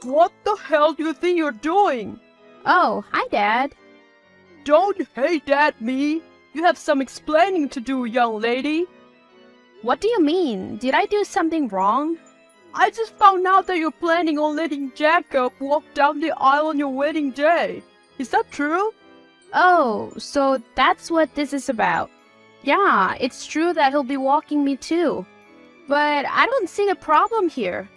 What the hell do you think you're doing? Oh, hi, Dad. Don't hate at me. You have some explaining to do, young lady. What do you mean? Did I do something wrong? I just found out that you're planning on letting Jacob walk down the aisle on your wedding day. Is that true? Oh, so that's what this is about. Yeah, it's true that he'll be walking me too. But I don't see the problem here.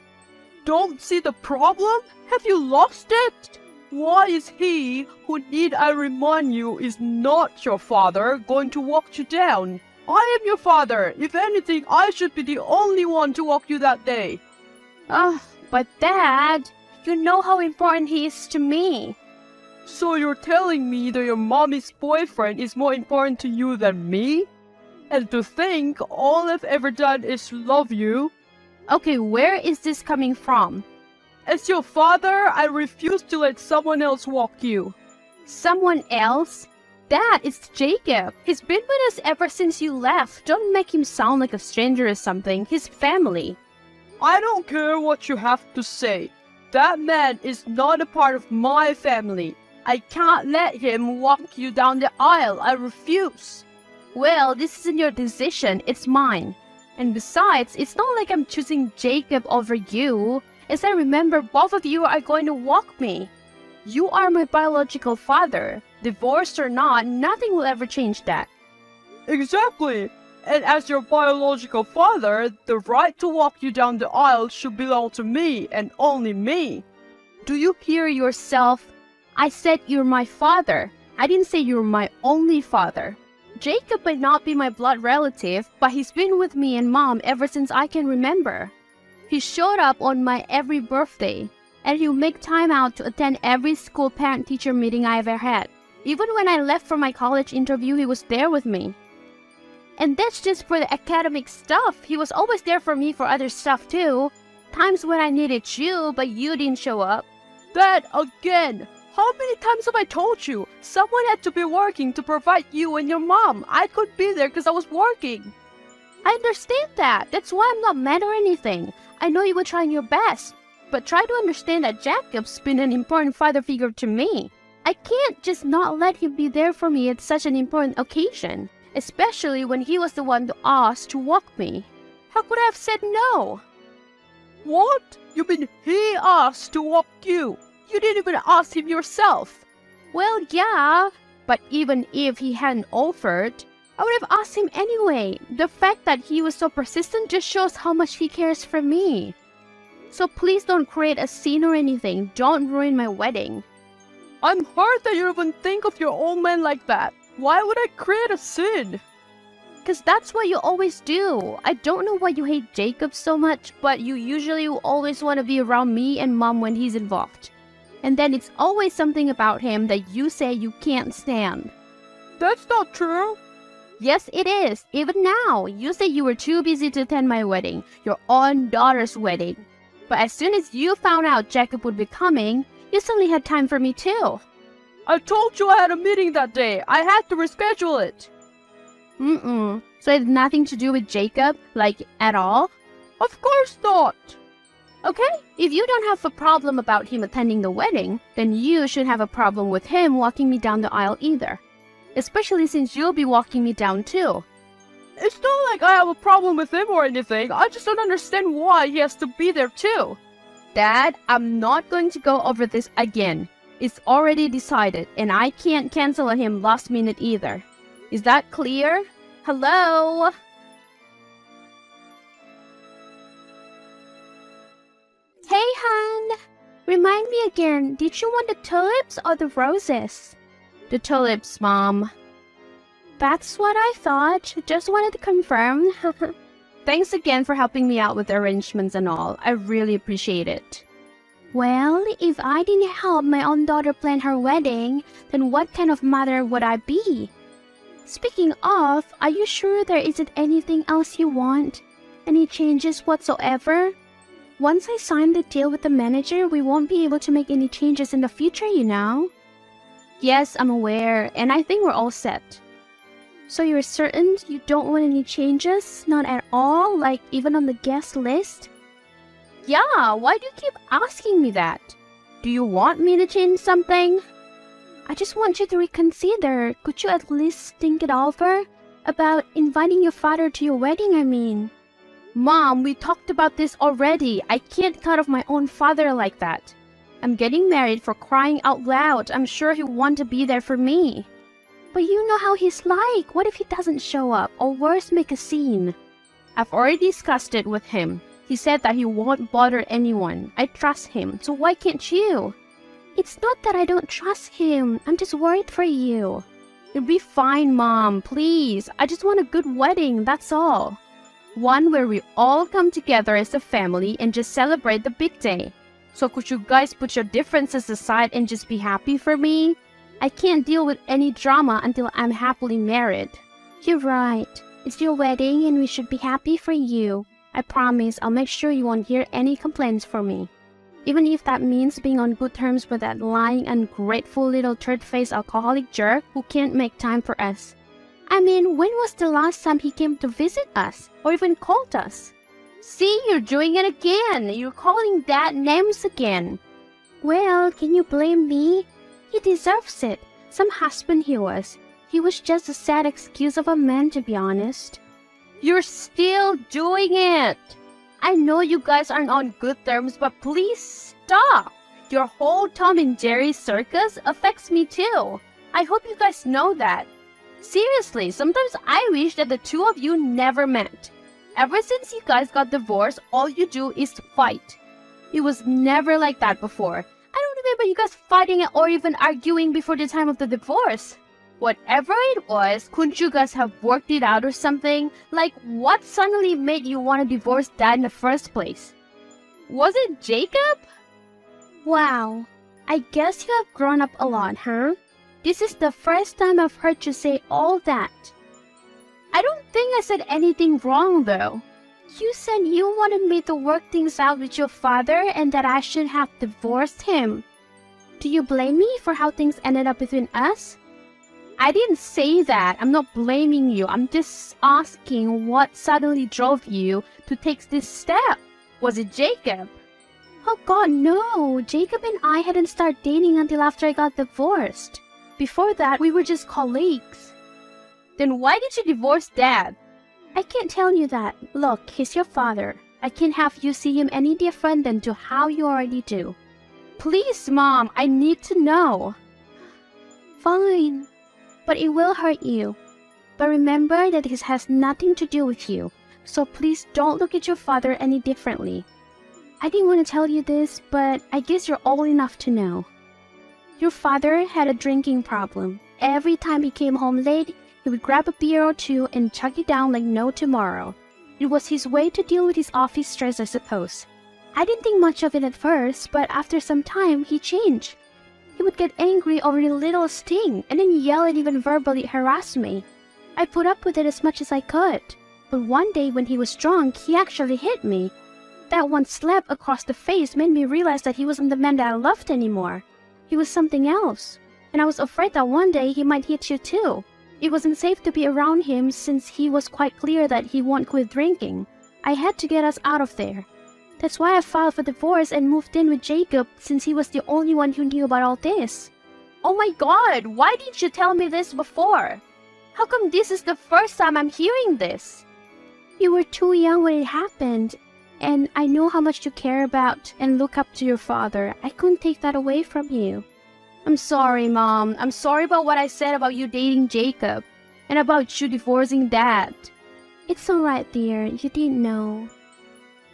Don't see the problem? Have you lost it? Why is he, who need I remind you is not your father, going to walk you down? I am your father. If anything, I should be the only one to walk you that day. But Dad, you know how important he is to me. So you're telling me that your mommy's boyfriend is more important to you than me? And to think all I've ever done is love you? Okay, where is this coming from? As your father, I refuse to let someone else walk you. Someone else? Dad, it's Jacob. He's been with us ever since you left. Don't make him sound like a stranger or something. He's family. I don't care what you have to say. That man is not a part of my family. I can't let him walk you down the aisle. I refuse. Well, this isn't your decision. It's mine. And besides, it's not like I'm choosing Jacob over you. As I remember, both of you are going to walk me. You are my biological father. Divorced or not, nothing will ever change that. Exactly. And as your biological father, the right to walk you down the aisle should belong to me and only me. Do you hear yourself? I said you're my father. I didn't say you're my only father. Jacob might not be my blood relative, but he's been with me and Mom ever since I can remember. He showed up on my every birthday, and he'll make time out to attend every school parent-teacher meeting I ever had. Even when I left for my college interview, he was there with me. And that's just for the academic stuff. He was always there for me for other stuff too. Times when I needed you, but you didn't show up. That again! How many times have I told you? Someone had to be working to provide you and your mom. I couldn't be there because I was working. I understand that. That's why I'm not mad or anything. I know you were trying your best. But try to understand that Jacob's been an important father figure to me. I can't just not let him be there for me at such an important occasion. Especially when he was the one to ask to walk me. How could I have said no? What? You mean he asked to walk you? You didn't even ask him yourself. Well, yeah. But even if he hadn't offered, I would have asked him anyway. The fact that he was so persistent just shows how much he cares for me. So please don't create a scene or anything. Don't ruin my wedding. I'm hurt that you even think of your old man like that. Why would I create a scene? Because that's what you always do. I don't know why you hate Jacob so much, but you usually always want to be around me and Mom when he's involved. And then it's always something about him that you say you can't stand. That's not true. Yes, it is. Even now, you say you were too busy to attend my wedding, your own daughter's wedding. But as soon as you found out Jacob would be coming, you suddenly had time for me too. I told you I had a meeting that day. I had to reschedule it. So it had nothing to do with Jacob, like, at all? Of course not. Okay, if you don't have a problem about him attending the wedding, then you should have a problem with him walking me down the aisle either. Especially since you'll be walking me down too. It's not like I have a problem with him or anything. I just don't understand why he has to be there too. Dad, I'm not going to go over this again. It's already decided, and I can't cancel on him last minute either. Is that clear? Hello? Hey, hon. Remind me again, did you want the tulips or the roses? The tulips, Mom. That's what I thought. Just wanted to confirm. Thanks again for helping me out with the arrangements and all. I really appreciate it. Well, if I didn't help my own daughter plan her wedding, then what kind of mother would I be? Speaking of, are you sure there isn't anything else you want? Any changes whatsoever? Once I sign the deal with the manager, we won't be able to make any changes in the future, you know? Yes, I'm aware, and I think we're all set. So you're certain you don't want any changes? Not at all? Like even on the guest list? Yeah, why do you keep asking me that? Do you want me to change something? I just want you to reconsider. Could you at least think it over? About inviting your father to your wedding, I mean. Mom, we talked about this already. I can't cut off my own father like that. I'm getting married, for crying out loud. I'm sure he'll want to be there for me. But you know how he's like. What if he doesn't show up? Or worse, make a scene? I've already discussed it with him. He said that he won't bother anyone. I trust him, so why can't you? It's not that I don't trust him. I'm just worried for you. You'll be fine, Mom. Please. I just want a good wedding, that's all. One where we all come together as a family and just celebrate the big day. So could you guys put your differences aside and just be happy for me? I can't deal with any drama until I'm happily married. You're right. It's your wedding and we should be happy for you. I promise I'll make sure you won't hear any complaints from me. Even if that means being on good terms with that lying, ungrateful little third-faced alcoholic jerk who can't make time for us. I mean, when was the last time he came to visit us? Or even called us? See, you're doing it again. You're calling Dad names again. Well, can you blame me? He deserves it. Some husband he was. He was just a sad excuse of a man, to be honest. You're still doing it. I know you guys aren't on good terms, but please stop. Your whole Tom and Jerry circus affects me too. I hope you guys know that. Seriously, sometimes I wish that the two of you never met. Ever since you guys got divorced, all you do is fight. It was never like that before. I don't remember you guys fighting or even arguing before the time of the divorce. Whatever it was, couldn't you guys have worked it out or something? Like, what suddenly made you want to divorce Dad in the first place? Was it Jacob? Wow, I guess you have grown up a lot, huh? This is the first time I've heard you say all that. I don't think I said anything wrong, though. You said you wanted me to work things out with your father and that I should have divorced him. Do you blame me for how things ended up between us? I didn't say that. I'm not blaming you. I'm just asking what suddenly drove you to take this step. Was it Jacob? Oh God, no. Jacob and I hadn't started dating until after I got divorced. Before that, we were just colleagues. Then why did you divorce Dad? I can't tell you that. Look, he's your father. I can't have you see him any different than to how you already do. Please, Mom, I need to know. Fine. But it will hurt you. But remember that this has nothing to do with you. So please don't look at your father any differently. I didn't want to tell you this, but I guess you're old enough to know. Your father had a drinking problem. Every time he came home late, he would grab a beer or two and chug it down like no tomorrow. It was his way to deal with his office stress, I suppose. I didn't think much of it at first, but after some time, he changed. He would get angry over the littlest thing and then yell and even verbally harass me. I put up with it as much as I could. But one day when he was drunk, he actually hit me. That one slap across the face made me realize that he wasn't the man that I loved anymore. He was something else. And I was afraid that one day he might hit you too. It wasn't safe to be around him since he was quite clear that he won't quit drinking. I had to get us out of there. That's why I filed for divorce and moved in with Jacob since he was the only one who knew about all this. Oh my God, why didn't you tell me this before? How come this is the first time I'm hearing this? You were too young when it happened, and I know how much you care about and look up to your father. I couldn't take that away from you. I'm sorry, Mom. I'm sorry about what I said about you dating Jacob and about you divorcing Dad. It's alright, dear. You didn't know.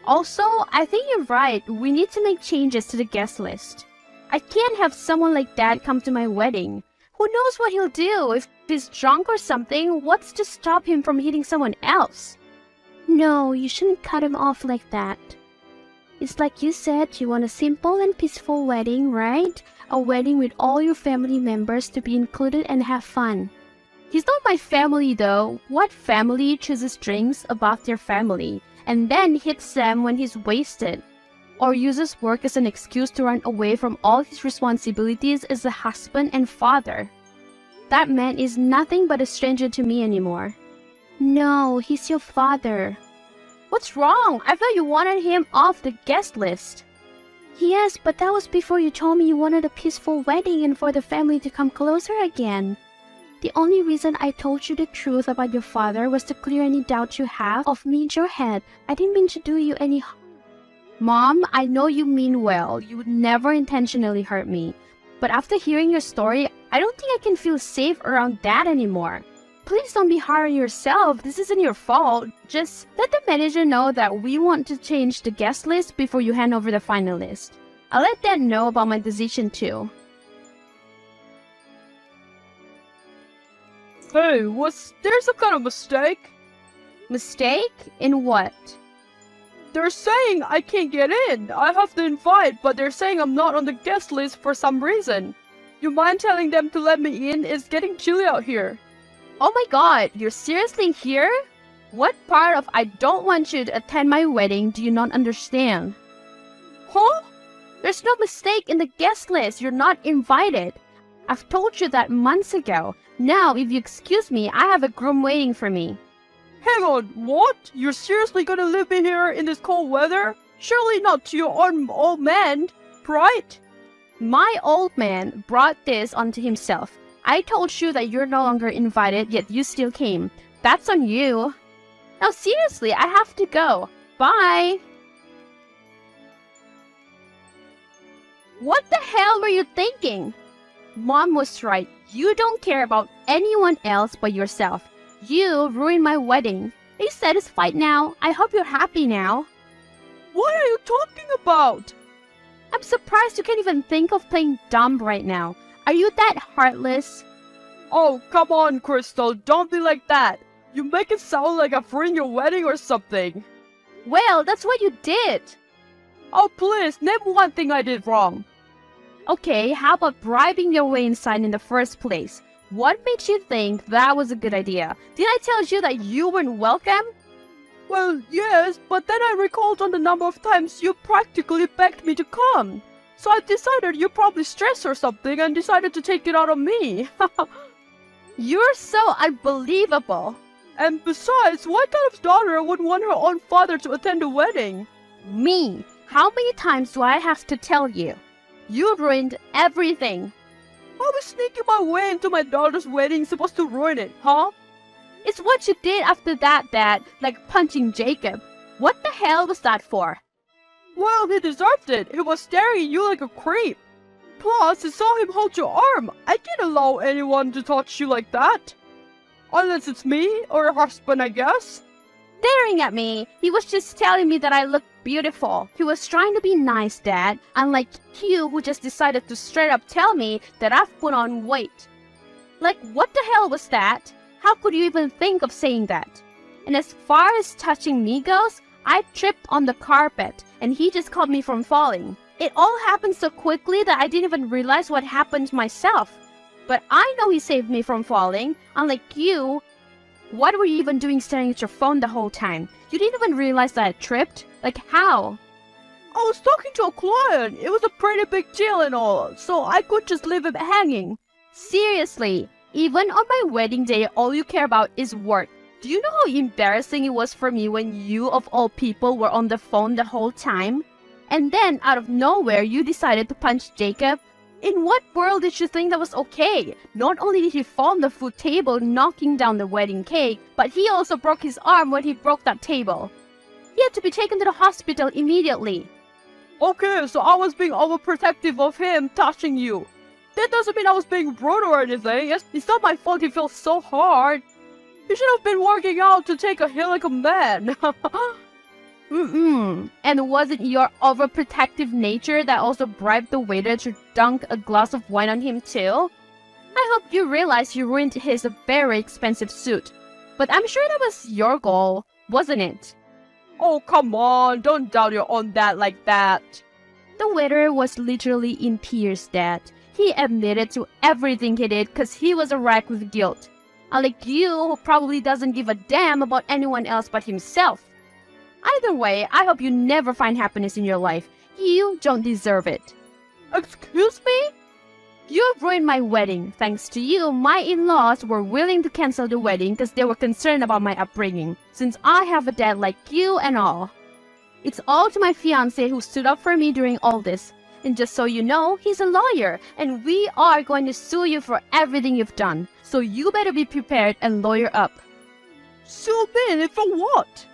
Also, I think you're right. We need to make changes to the guest list. I can't have someone like Dad come to my wedding. Who knows what he'll do? If he's drunk or something, what's to stop him from hitting someone else? No, you shouldn't cut him off like that. It's like you said, you want a simple and peaceful wedding, right? A wedding with all your family members to be included and have fun. He's not my family though. What family chooses drinks above their family and then hits them when he's wasted? Or uses work as an excuse to run away from all his responsibilities as a husband and father? That man is nothing but a stranger to me anymore. No, he's your father. What's wrong? I thought you wanted him off the guest list. Yes, but that was before you told me you wanted a peaceful wedding and for the family to come closer again. The only reason I told you the truth about your father was to clear any doubt you have of me in your head. I didn't mean to do you any harm. Mom, I know you mean well. You would never intentionally hurt me. But after hearing your story, I don't think I can feel safe around Dad anymore. Please don't be hard on yourself. This isn't your fault. Just let the manager know that we want to change the guest list before you hand over the final list. I'll let Dad know about my decision too. Hey, was there some kind of mistake? Mistake? In what? They're saying I can't get in. I have the invite, but they're saying I'm not on the guest list for some reason. You mind telling them to let me in? It's getting chilly out here. Oh my god, you're seriously here? What part of I don't want you to attend my wedding do you not understand? Huh? There's no mistake in the guest list. You're not invited. I've told you that months ago. Now, if you excuse me, I have a groom waiting for me. Hang on, what? You're seriously gonna leave me here in this cold weather? Surely not to your own old man, right? My old man brought this onto himself. I told you that you're no longer invited, yet you still came. That's on you. Now seriously, I have to go. Bye! What the hell were you thinking? Mom was right. You don't care about anyone else but yourself. You ruined my wedding. Are you satisfied now? I hope you're happy now. What are you talking about? I'm surprised you can't even think of playing dumb right now. Are you that heartless? Oh, come on, Crystal. Don't be like that. You make it sound like I've ruined your wedding or something. Well, that's what you did. Oh, please, name one thing I did wrong. Okay, how about bribing your way inside in the first place? What made you think that was a good idea? Did I tell you that you weren't welcome? Well, yes, but then I recalled on the number of times you practically begged me to come. So I decided you're probably stressed or something and decided to take it out on me. You're so unbelievable. And besides, what kind of daughter would want her own father to attend a wedding? Me? How many times do I have to tell you? You ruined everything. How was sneaking my way into my daughter's wedding supposed to ruin it, huh? It's what you did after that, Dad, like punching Jacob. What the hell was that for? Well, he deserved it. He was staring at you like a creep. Plus, I saw him hold your arm. I can't allow anyone to touch you like that. Unless it's me or your husband, I guess. Staring at me. He was just telling me that I looked beautiful. He was trying to be nice, Dad. Unlike you, who just decided to straight up tell me that I've put on weight. Like, what the hell was that? How could you even think of saying that? And as far as touching me goes, I tripped on the carpet and he just caught me from falling. It all happened so quickly that I didn't even realize what happened myself. But I know he saved me from falling. Unlike you, what were you even doing staring at your phone the whole time? You didn't even realize that I tripped? Like how? I was talking to a client. It was a pretty big deal and all, so I could just leave him hanging. Seriously, even on my wedding day, all you care about is work. Do you know how embarrassing it was for me when you, of all people, were on the phone the whole time? And then, out of nowhere, you decided to punch Jacob? In what world did you think that was okay? Not only did he fall on the food table, knocking down the wedding cake, but he also broke his arm when he broke that table. He had to be taken to the hospital immediately. Okay, so I was being overprotective of him touching you. That doesn't mean I was being rude or anything. It's not my fault he fell so hard. You should have been working out to take a hit like a man. And was it your overprotective nature that also bribed the waiter to dunk a glass of wine on him too? I hope you realize you ruined his very expensive suit. But I'm sure that was your goal, wasn't it? Oh, come on. Don't doubt your own dad like that. The waiter was literally in tears, Dad. He admitted to everything he did because he was a wreck with guilt. Unlike you, who probably doesn't give a damn about anyone else but himself. Either way, I hope you never find happiness in your life. You don't deserve it. Excuse me? You've ruined my wedding. Thanks to you, my in-laws were willing to cancel the wedding because they were concerned about my upbringing, since I have a dad like you and all. It's all to my fiancé who stood up for me during all this. And just so you know, he's a lawyer, and we are going to sue you for everything you've done. So you better be prepared and lawyer up. Sue me for what?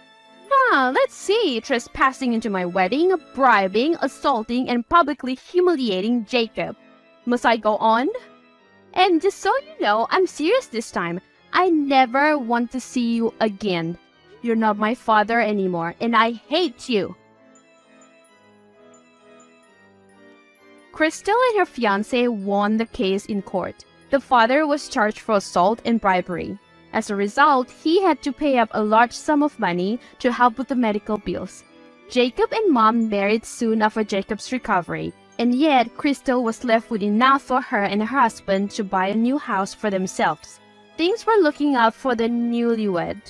Let's see. Trespassing into my wedding, bribing, assaulting, and publicly humiliating Jacob. Must I go on? And just so you know, I'm serious this time. I never want to see you again. You're not my father anymore, and I hate you. Crystal and her fiancé won the case in court. The father was charged for assault and bribery. As a result, he had to pay up a large sum of money to help with the medical bills. Jacob and Mom married soon after Jacob's recovery, and yet Crystal was left with enough for her and her husband to buy a new house for themselves. Things were looking up for the newlywed.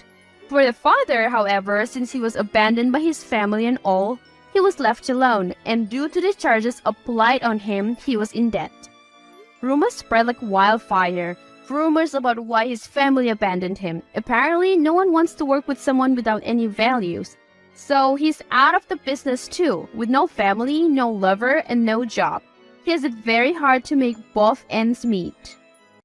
For the father, however, since he was abandoned by his family and all, he was left alone, and due to the charges applied on him, he was in debt. Rumors spread like wildfire. Rumors about why his family abandoned him. Apparently, no one wants to work with someone without any values. So he's out of the business too, with no family, no lover, and no job. He has it very hard to make both ends meet.